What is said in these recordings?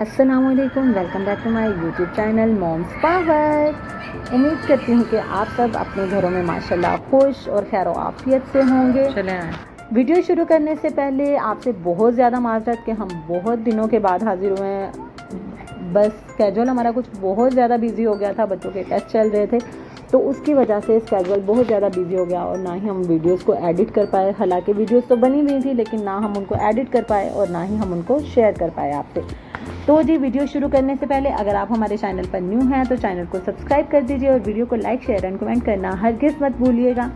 अस्सलामुअलैकुम, welcome back to my YouTube channel Moms Power. उम्मीद करती हूँ कि आप सब अपने घरों में माशाल्लाह खुश और खैर आफियत से होंगे। चलें वीडियो शुरू करने से पहले आपसे बहुत ज़्यादा माजरत कि हम बहुत दिनों के बाद हाजिर हुए हैं। बस स्केड्यूल हमारा कुछ बहुत ज़्यादा बिजी हो गया था, बच्चों के टेस्ट चल रहे थे तो उसकी वजह से स्केड्यूल बहुत ज़्यादा बिजी हो गया और ना ही हम वीडियोस को एडिट कर पाए। हालांकि वीडियोस तो बनी हुई थी लेकिन ना हम उनको एडिट कर पाए और ना ही हम उनको शेयर कर पाए आपसे। तो जी, वीडियो शुरू करने से पहले अगर आप हमारे चैनल पर न्यू हैं तो चैनल को सब्सक्राइब कर दीजिए और वीडियो को लाइक, शेयर एंड कमेंट करना हरगिज़ मत भूलिएगा।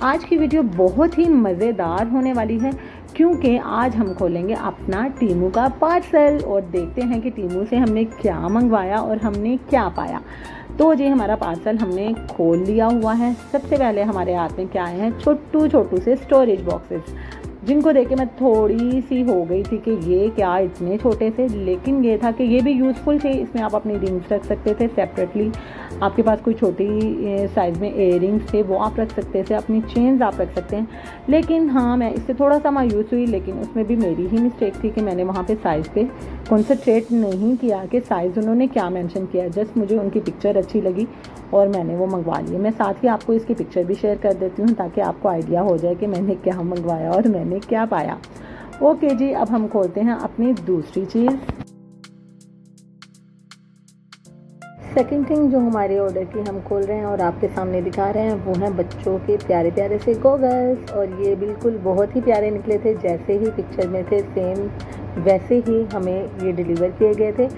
आज की वीडियो बहुत ही मज़ेदार होने वाली है क्योंकि आज हम खोलेंगे अपना टीमू का पार्सल और देखते हैं कि टीमू से हमने क्या मंगवाया और हमने क्या पाया। तो जी, हमारा पार्सल हमने खोल लिया हुआ है। सबसे पहले हमारे हाथ में क्या आए हैं, छोटू से स्टोरेज बॉक्सेस, जिनको देख के मैं थोड़ी सी हो गई थी कि ये क्या इतने छोटे से, लेकिन ये था कि ये भी यूज़फुल थे। इसमें आप अपनी रिंग्स रख सकते थे सेपरेटली, आपके पास कोई छोटी साइज़ में इयररिंग्स थे वो आप रख सकते थे, अपनी चेन्स आप रख सकते हैं। लेकिन हाँ, मैं इससे थोड़ा सा मायूस हुई, लेकिन उसमें भी मेरी ही मिस्टेक थी कि मैंने वहाँ पे साइज़ पे कॉन्सेंट्रेट नहीं किया कि साइज़ उन्होंने क्या मेंशन किया। जस्ट मुझे उनकी पिक्चर अच्छी लगी और मैंने वो मंगवा लिए। मैं साथ ही आपको इसकी पिक्चर भी शेयर कर देती हूँ ताकि आपको आइडिया हो जाए कि मैंने क्या मंगवाया और मैंने क्या पाया। ओके जी, अब हम खोलते हैं अपनी दूसरी चीज़। सेकंड थिंग जो हमारे ऑर्डर की हम खोल रहे हैं और आपके सामने दिखा रहे हैं वो हैं बच्चों के प्यारे प्यारे से गॉगल्स। और ये बिल्कुल बहुत ही प्यारे निकले थे, जैसे ही पिक्चर में थे सेम वैसे ही हमें ये डिलीवर किए गए थे।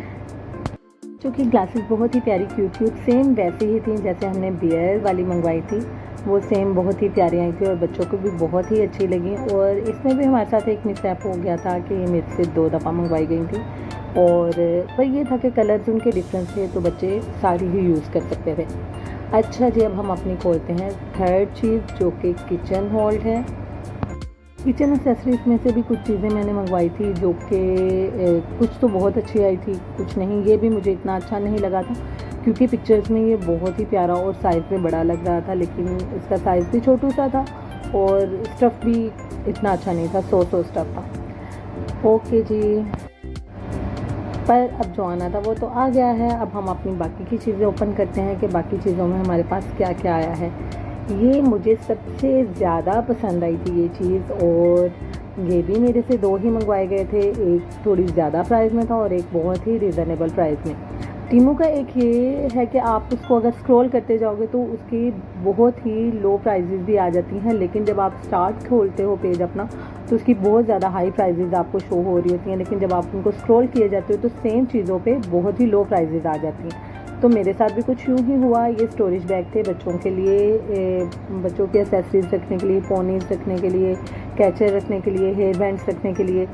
क्योंकि ग्लासेस बहुत ही प्यारी क्यूट सेम वैसे ही थी जैसे हमने बियर वाली मंगवाई थी, वो सेम बहुत ही प्यारी आई थी और बच्चों को भी बहुत ही अच्छी लगी। और इसमें भी हमारे साथ एक मिसहैप हो गया था कि ये मेरे से 2 दफ़ा मंगवाई गई थी और पर ये था कि कलर्स उनके डिफरेंस थे तो बच्चे सारी ही यूज़ कर सकते थे। अच्छा जी, अब हम अपनी खोलते हैं थर्ड चीज़ जो कि किचन होल्ड है। किचन एक्सेसरीज में से भी कुछ चीज़ें मैंने मंगवाई थी जो कि कुछ तो बहुत अच्छी आई थी, कुछ नहीं। ये भी मुझे इतना अच्छा नहीं लगा था क्योंकि पिक्चर्स में ये बहुत ही प्यारा और साइज़ में बड़ा लग रहा था, लेकिन इसका साइज़ भी छोटू सा था और स्टफ़ भी इतना अच्छा नहीं था, सो स्टफ़ था। ओके जी, पर अब जो आना था वो तो आ गया है। अब हम अपनी बाकी की चीज़ें ओपन करते हैं कि बाकी चीज़ों में हमारे पास क्या क्या आया है। ये मुझे सबसे ज़्यादा पसंद आई थी ये चीज़, और ये भी मेरे से 2 ही मंगवाए गए थे। एक थोड़ी ज़्यादा प्राइस में था और एक बहुत ही रिज़नेबल प्राइस में। टीमू का एक ये है कि आप उसको अगर स्क्रॉल करते जाओगे तो उसकी बहुत ही लो प्राइजेज़ भी आ जाती हैं, लेकिन जब आप स्टार्ट खोलते हो पेज अपना तो उसकी बहुत ज़्यादा हाई प्राइजेज़ आपको शो हो रही होती हैं, लेकिन जब आप उनको स्क्रॉल किए जाते हो तो सेम चीज़ों पे बहुत ही लो प्राइजेज़ आ जाती हैं। तो मेरे साथ भी कुछ यूँ ही हुआ। ये स्टोरेज बैग थे बच्चों के लिए, बच्चों की एक्सेसरीज रखने के लिए, पोनीज रखने के लिए, कैचर रखने के लिए, हेयर बैंड्स रखने के लिए,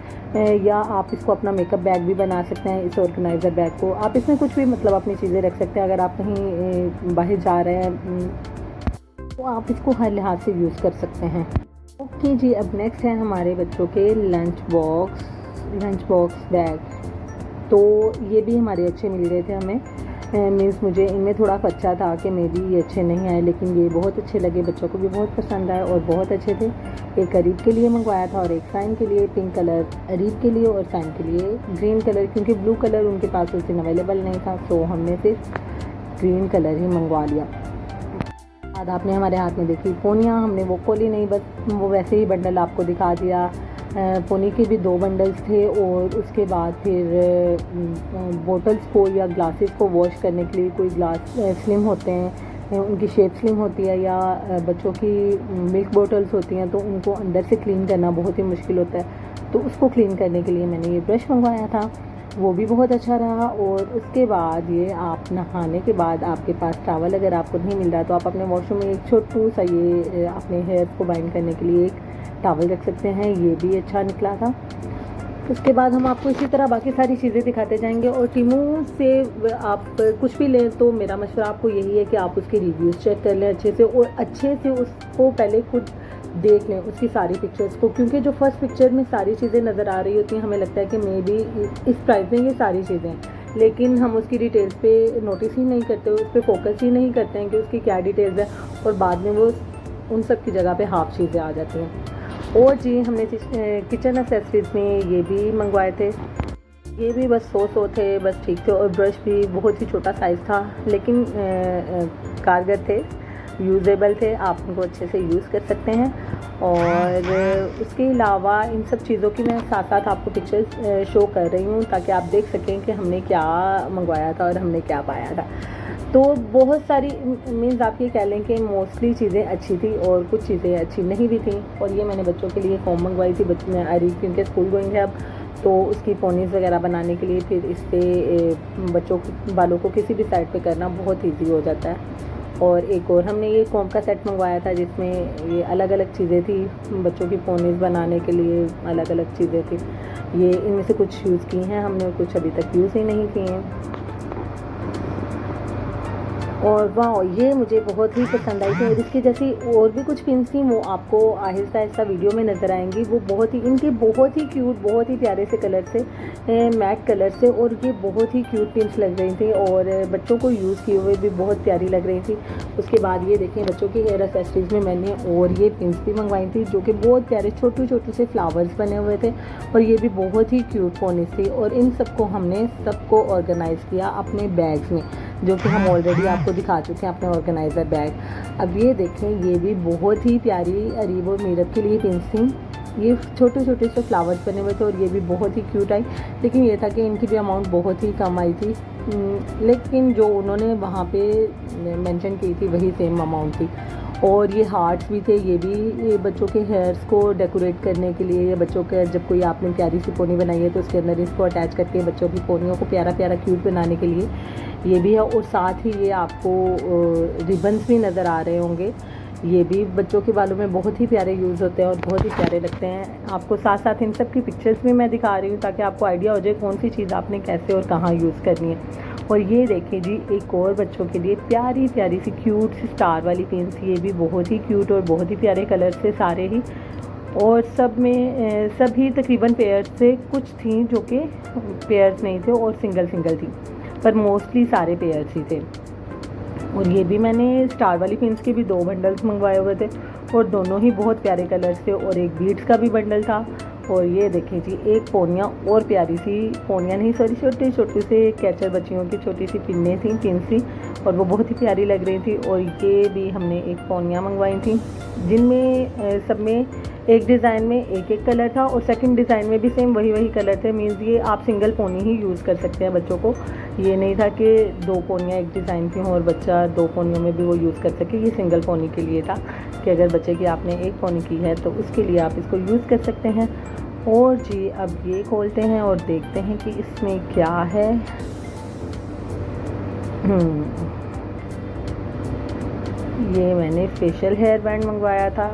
या आप इसको अपना मेकअप बैग भी बना सकते हैं। इस ऑर्गेनाइज़र बैग को आप इसमें कुछ भी मतलब अपनी चीज़ें रख सकते हैं। अगर आप कहीं बाहर जा रहे हैं तो आप इसको हर लिहाज से यूज़ कर सकते हैं। ओके जी, अब नेक्स्ट है हमारे बच्चों के लंच बॉक्स बैग। तो ये भी हमारे अच्छे मिल रहे थे हमें, मीन्स मुझे इनमें थोड़ा कच्चा था कि मे बी ये अच्छे नहीं आए, लेकिन ये बहुत अच्छे लगे, बच्चों को भी बहुत पसंद आए और बहुत अच्छे थे। एक अरीब के लिए मंगवाया था और एक साइन के लिए। पिंक कलर अरीब के लिए और साइन के लिए ग्रीन कलर, क्योंकि ब्लू कलर उनके पास उस दिन अवेलेबल नहीं था तो हमने सिर्फ ग्रीन कलर ही मंगवा लिया। बाद आपने हमारे हाथ में देखी पोनियाँ, हमने वो खोली नहीं, बस वो वैसे ही बंडल आपको दिखा दिया। पोनी के भी 2 बंडल्स थे और उसके बाद फिर बोटल्स को या ग्लासेस को वॉश करने के लिए कोई ग्लास स्लिम होते हैं, उनकी शेप स्लिम होती है, या बच्चों की मिल्क बोटल्स होती हैं तो उनको अंदर से क्लीन करना बहुत ही मुश्किल होता है, तो उसको क्लीन करने के लिए मैंने ये ब्रश मंगवाया था, वो भी बहुत अच्छा रहा। और उसके बाद ये आप नहाने के बाद आपके पास टॉवल अगर आपको नहीं मिल रहा तो आप अपने वॉशरूम में एक छोटू सा ये अपने हेयर्स को बाइंड करने के लिए एक टॉवल रख सकते हैं, ये भी अच्छा निकला था। उसके बाद हम आपको इसी तरह बाकी सारी चीज़ें दिखाते जाएंगे। और टीमू से आप कुछ भी लें तो मेरा मशवरा आपको यही है कि आप उसके रिव्यूज़ चेक कर लें अच्छे से, और अच्छे से उसको पहले खुद देख लें उसकी सारी पिक्चर्स को, क्योंकि जो फर्स्ट पिक्चर में सारी चीज़ें नज़र आ रही होती हैं हमें लगता है कि मे बी इस प्राइस में ये सारी चीज़ें हैं, लेकिन हम उसकी डिटेल्स पे नोटिस ही नहीं करते, उस पर फोकस ही नहीं करते हैं कि उसकी क्या डिटेल्स है, और बाद में वो उन सब की जगह पे हाफ चीज़ें आ जाती हैं। और जी, हमने किचन एक्सेसरीज़ में ये भी मंगवाए थे। ये भी बस 100 थे, बस ठीक थे। और ब्रश भी बहुत ही छोटा साइज़ था, लेकिन कारगर थे, यूज़ेबल थे, आप उनको अच्छे से यूज़ कर सकते हैं। और उसके अलावा इन सब चीज़ों की मैं साथ साथ आपको पिक्चर्स शो कर रही हूँ, ताकि आप देख सकें कि हमने क्या मंगवाया था और हमने क्या पाया था। तो बहुत सारी मीन्स आप ये कह लें कि मोस्टली चीज़ें अच्छी थी और कुछ चीज़ें अच्छी नहीं भी थी। और ये मैंने बच्चों के लिए फॉर्म मंगवाई थी, अरीफ क्योंकि स्कूल गोइंग है अब, तो उसकी पोनीज़ वगैरह बनाने के लिए फिर इससे बच्चों के बालों को किसी भी साइड पे करना बहुत ईजी हो जाता है। और एक और हमने ये कॉम्ब का सेट मंगवाया था, जिसमें ये अलग अलग चीज़ें थी बच्चों की पोनीज़ बनाने के लिए, अलग अलग चीज़ें थी। ये इनमें से कुछ यूज़ की हैं हमने और कुछ अभी तक यूज़ ही नहीं की हैं। और वाह, ये मुझे बहुत ही पसंद आई थी। और इसकी जैसी और भी कुछ पिन्स थी, वो आपको आहिस्ता आहिस्ता वीडियो में नज़र आएंगी। वो बहुत ही इनके बहुत ही क्यूट, बहुत ही प्यारे से कलर थे, मैट कलर से, और ये बहुत ही क्यूट पिन्स लग रही थी और बच्चों को यूज़ किए हुए भी बहुत प्यारी लग रही थी। उसके बाद ये देखें, बच्चों की हेयर एक्सेसरीज़ में मैंने और ये पिन्स भी मंगवाई थी, जो कि बहुत प्यारे छोटे छोटे से फ्लावर्स बने हुए थे, और ये भी बहुत ही क्यूट पोनीज़ थी। और इन सबको हमने सबको ऑर्गेनाइज़ किया अपने बैग्स में, जो कि हम ऑलरेडी आपको दिखा चुके हैं अपने ऑर्गेनाइज़र बैग। अब ये देखें, ये भी बहुत ही प्यारी अरीब और मीरब के लिए पिन्स थी। ये छोटे छोटे से फ्लावर्स बने हुए थे और ये भी बहुत ही क्यूट आई। लेकिन ये था कि इनकी भी अमाउंट बहुत ही कम आई थी, लेकिन जो उन्होंने वहाँ पे मेंशन की थी वही सेम अमाउंट थी। और ये हार्ट्स भी थे, ये भी बच्चों के हेयर्स को डेकोरेट करने के लिए, या बच्चों के जब कोई आपने प्यारी सी पोनी बनाई है तो उसके अंदर इसको अटैच करके बच्चों की पोनियों को प्यारा प्यारा क्यूट बनाने के लिए ये भी है। और साथ ही ये आपको रिबन्स भी नज़र आ रहे होंगे, ये भी बच्चों के बालों में बहुत ही प्यारे यूज़ होते हैं और बहुत ही प्यारे लगते हैं। आपको साथ साथ इन सब की पिक्चर्स भी मैं दिखा रही हूँ, ताकि आपको आइडिया हो जाए कौन सी चीज़ आपने कैसे और कहाँ यूज़ करनी है। और ये देखिए जी, एक और बच्चों के लिए प्यारी प्यारी सी क्यूट सी स्टार वाली पेंस, ये भी बहुत ही क्यूट और बहुत ही प्यारे कलर से सारे ही, और सब में सभी तकरीबन पेयर्स से, कुछ थी जो कि पेयर्स नहीं थे और सिंगल सिंगल थी, पर मोस्टली सारे पेयर्स ही थे। और ये भी मैंने स्टार वाली पिन्स के भी 2 बंडल्स मंगवाए हुए थे, और दोनों ही बहुत प्यारे कलर्स थे, और एक बीड्स का भी बंडल था। और ये देखें जी, एक पोनियाँ और प्यारी सी, पोनियाँ नहीं सॉरी, छोटे छोटे से कैचर बच्चियों की छोटी सी पिन्ने थी, पिन सी, और वो बहुत ही प्यारी लग रही थी। और ये भी हमने एक पोनियाँ मंगवाई थी, जिनमें सब में एक डिज़ाइन में एक एक कलर था, और सेकंड डिज़ाइन में भी सेम वही कलर थे। मीन्स ये आप सिंगल पोनी ही यूज़ कर सकते हैं बच्चों को, ये नहीं था कि 2 पोनियाँ एक डिज़ाइन की हों और बच्चा 2 पोनियों में भी वो यूज़ कर सके। ये सिंगल पोनी के लिए था कि अगर बच्चे की आपने एक पोनी की है तो उसके लिए आप इसको यूज़ कर सकते हैं। और जी, अब ये खोलते हैं और देखते हैं कि इसमें क्या है। ये मैंने फेशियल हेयर बैंड मंगवाया था,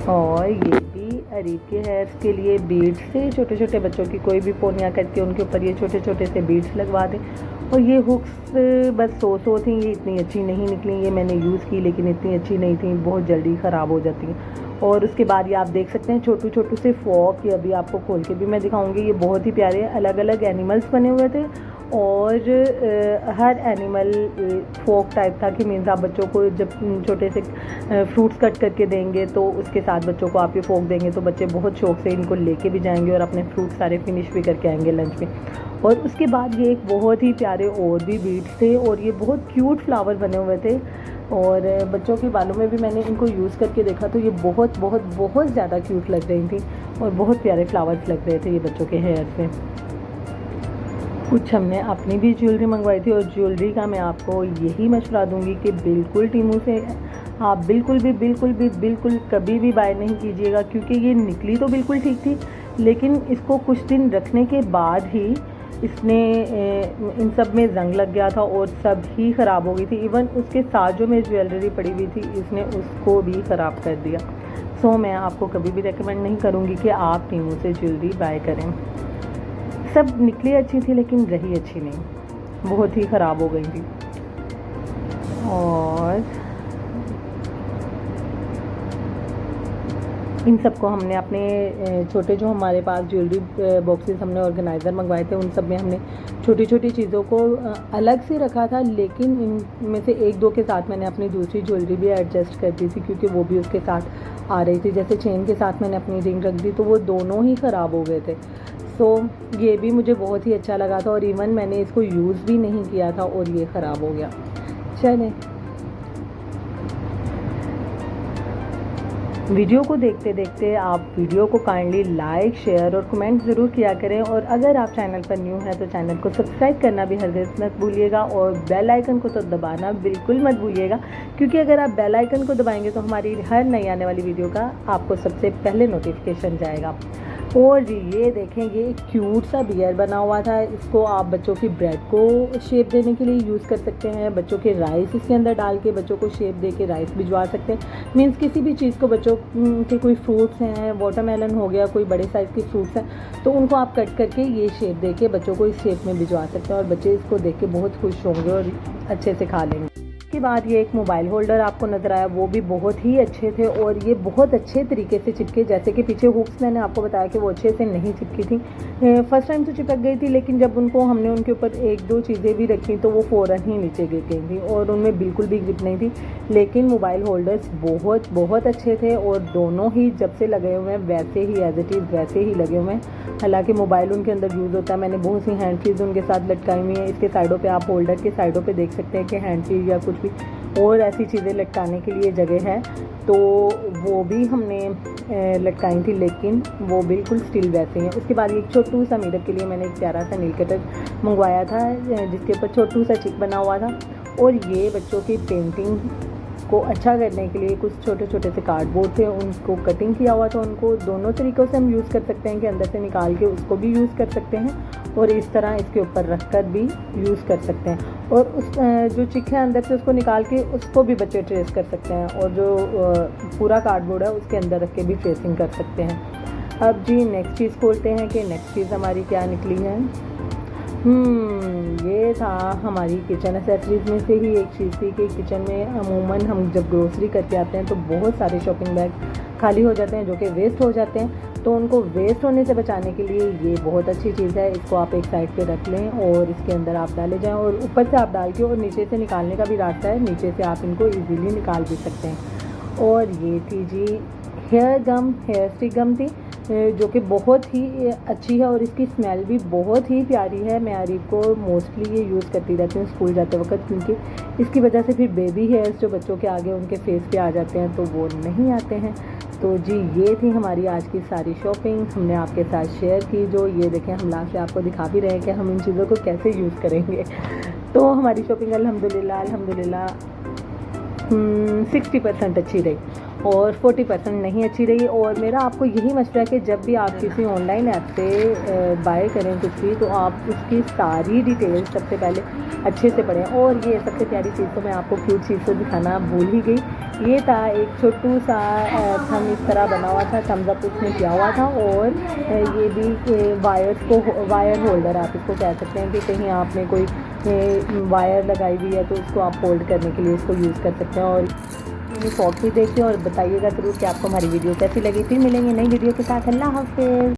और ये भी अरीब के हेयर्स के लिए बीड्स से, छोटे छोटे बच्चों की कोई भी पोनियाँ करके उनके ऊपर ये छोटे छोटे से बीड्स लगवा दें। और ये हुक्स बस 100 थी, ये इतनी अच्छी नहीं निकली, ये मैंने यूज़ की लेकिन इतनी अच्छी नहीं थी, बहुत जल्दी ख़राब हो जाती हैं। और उसके बाद ये आप देख सकते हैं छोटू छोटू से फॉक, ये अभी आपको खोल के भी मैं दिखाऊंगी। ये बहुत ही प्यारे अलग अलग एनिमल्स बने हुए थे, और हर एनिमल फोक टाइप था कि मीन्स आप बच्चों को जब छोटे से फ्रूट्स कट करके देंगे तो उसके साथ बच्चों को आप ये फोक देंगे तो बच्चे बहुत शौक से इनको लेके भी जाएंगे और अपने फ्रूट सारे फिनिश भी करके आएंगे लंच में। और उसके बाद ये एक बहुत ही प्यारे और भी बीड्स थे, और ये बहुत क्यूट फ्लावर बने हुए थे, और बच्चों के बालों में भी मैंने इनको यूज़ करके देखा तो ये बहुत बहुत बहुत ज़्यादा क्यूट लग रही थी, और बहुत प्यारे फ्लावर्स लग रहे थे ये बच्चों के हेयर से। कुछ हमने अपनी भी ज्वेलरी मंगवाई थी, और ज्वेलरी का मैं आपको यही मशवरा दूंगी कि बिल्कुल टीमू से आप बिल्कुल कभी भी बाय नहीं कीजिएगा, क्योंकि ये निकली तो बिल्कुल ठीक थी, लेकिन इसको कुछ दिन रखने के बाद ही इसने इन सब में जंग लग गया था और सब ही ख़राब हो गई थी। इवन उसके साथ जो मेरी ज्वेलरी पड़ी हुई थी इसने उसको भी ख़राब कर दिया। सो मैं आपको कभी भी रेकमेंड नहीं करूँगी कि आप टीमू से ज्वेलरी बाय करें। सब निकली अच्छी थी लेकिन रही अच्छी नहीं, बहुत ही ख़राब हो गई थी। और इन सबको हमने अपने छोटे जो हमारे पास ज्वेलरी बॉक्सेस हमने ऑर्गेनाइज़र मंगवाए थे उन सब में हमने छोटी छोटी चीज़ों को अलग से रखा था, लेकिन इनमें से एक दो के साथ मैंने अपनी दूसरी ज्वेलरी भी एडजस्ट कर दी थी क्योंकि वो भी उसके साथ आ रही थी। जैसे चेन के साथ मैंने अपनी रिंग रख दी तो वो दोनों ही ख़राब हो गए थे। सो ये भी मुझे बहुत ही अच्छा लगा था और इवन मैंने इसको यूज़ भी नहीं किया था और ये ख़राब हो गया। चलें, वीडियो को देखते देखते आप वीडियो को काइंडली लाइक, शेयर और कमेंट ज़रूर किया करें। और अगर आप चैनल पर न्यू हैं तो चैनल को सब्सक्राइब करना भी हरगिज़ मत भूलिएगा और बेल आइकन को तो दबाना बिल्कुल मत भूलिएगा, क्योंकि अगर आप बेल आइकन को दबाएंगे तो हमारी हर नई आने वाली वीडियो का आपको सबसे पहले नोटिफिकेशन जाएगा। और ये देखें, ये एक क्यूट सा बियर बना हुआ था। इसको आप बच्चों की ब्रेड को शेप देने के लिए यूज़ कर सकते हैं। बच्चों के राइस इसके अंदर डाल के बच्चों को शेप दे के राइस भिजवा सकते हैं। मीन्स किसी भी चीज़ को, बच्चों के कोई फ्रूट्स हैं, वाटरमेलन हो गया, कोई बड़े साइज़ के फ्रूट्स हैं, तो उनको आप कट करके ये शेप दे के बच्चों को इस शेप में भिजवा सकते हैं और बच्चे इसको देख के बहुत खुश होंगे और अच्छे से खा लेंगे। उसके बाद ये एक मोबाइल होल्डर आपको नज़र आया, वो भी बहुत ही अच्छे थे और ये बहुत अच्छे तरीके से चिपके। जैसे कि पीछे हुक्स मैंने आपको बताया कि वो अच्छे से नहीं चिपकी थी, फर्स्ट टाइम तो चिपक गई थी, लेकिन जब हमने उनके ऊपर एक दो चीज़ें भी रखी तो वो फ़ौरन ही नीचे गिर गई थी और उनमें बिल्कुल भी ग्रिप नहीं थी। लेकिन मोबाइल होल्डर्स बहुत अच्छे थे और दोनों ही जब से लगे हुए हैं वैसे ही एज इट इज़ वैसे ही लगे हुए हैं। हालांकि मोबाइल उनके अंदर यूज़ होता है। मैंने बहुत सी हैंड फ्रीज उनके साथ लटकाई हुई हैं। इसके साइडों पे आप होल्डर के साइडों पे देख सकते हैं कि हैंड फ्रीज या कुछ भी और ऐसी चीज़ें लटकाने के लिए जगह है, तो वो भी हमने लटकाई थी, लेकिन वो बिल्कुल स्टिल वैसे हैं। उसके बाद एक छोटू सा मिरर के लिए मैंने एक प्यारा सा नील कटर मंगवाया था जिसके ऊपर छोटू सा चिक बना हुआ था। और ये बच्चों की पेंटिंग को अच्छा करने के लिए कुछ छोटे छोटे से कार्डबोर्ड थे, उनको कटिंग किया हुआ था। उनको दोनों तरीक़ों से हम यूज़ कर सकते हैं कि अंदर से निकाल के उसको भी यूज़ कर सकते हैं और इस तरह इसके ऊपर रख कर भी यूज़ कर सकते हैं। और उस जो चिक है अंदर से उसको निकाल के उसको भी बच्चे ट्रेस कर सकते हैं और जो पूरा कार्डबोर्ड है उसके अंदर रख के भी ट्रेसिंग कर सकते हैं। अब जी नेक्स्ट चीज़ खोलते हैं कि नेक्स्ट चीज़ हमारी क्या निकली है। ये था हमारी किचन एसेसरीज़ में से ही एक चीज़ थी कि किचन में अमूमन हम जब ग्रोसरी करके आते हैं तो बहुत सारे शॉपिंग बैग खाली हो जाते हैं जो कि वेस्ट हो जाते हैं। तो उनको वेस्ट होने से बचाने के लिए ये बहुत अच्छी चीज़ है। इसको आप एक साइड पे रख लें और इसके अंदर आप डाले जाएं और ऊपर से आप डाल के और नीचे से निकालने का भी रास्ता है, नीचे से आप इनको इजीली निकाल भी सकते हैं। और ये थी जी हेयर स्टिक गम थी जो कि बहुत ही अच्छी है और इसकी स्मेल भी बहुत ही प्यारी है। मैं आरिफ को मोस्टली ये यूज़ करती रहती हूँ स्कूल जाते वक्त, क्योंकि इसकी वजह से फिर बेबी हेयर्स जो बच्चों के आगे उनके फेस पे आ जाते हैं तो वो नहीं आते हैं। तो जी ये थी हमारी आज की सारी शॉपिंग, हमने आपके साथ शेयर की। जो ये देखें, हम लास्ट से आपको दिखा भी रहे हैं कि हम इन चीज़ों को कैसे यूज़ करेंगे। तो हमारी शॉपिंग अल्हम्दुलिल्लाह 60% अच्छी रही और 40% नहीं अच्छी रही। और मेरा आपको यही मशवरा है कि जब भी आप किसी ऑनलाइन ऐप से बाय करें कुछ भी, तो आप उसकी सारी डिटेल्स सबसे पहले अच्छे से पढ़ें। और ये सबसे प्यारी चीज़ तो मैं आपको क्यूट चीज़ तो दिखाना भूल ही गई। ये था एक छोटू सा थम इस तरह बना हुआ था, थम्स अप उसमें किया हुआ था। और ये भी वायर होल्डर आप इसको कह सकते हैं कि कहीं आपने कोई वायर लगाई हुई है तो उसको आप होल्ड करने के लिए इसको यूज़ कर सकते हैं। और मेरी फॉक भी देखिए और बताइएगा ज़रूर कि आपको हमारी वीडियो कैसी लगी। फिर मिलेंगे नई वीडियो के साथ। अल्लाह हाफ़िज़।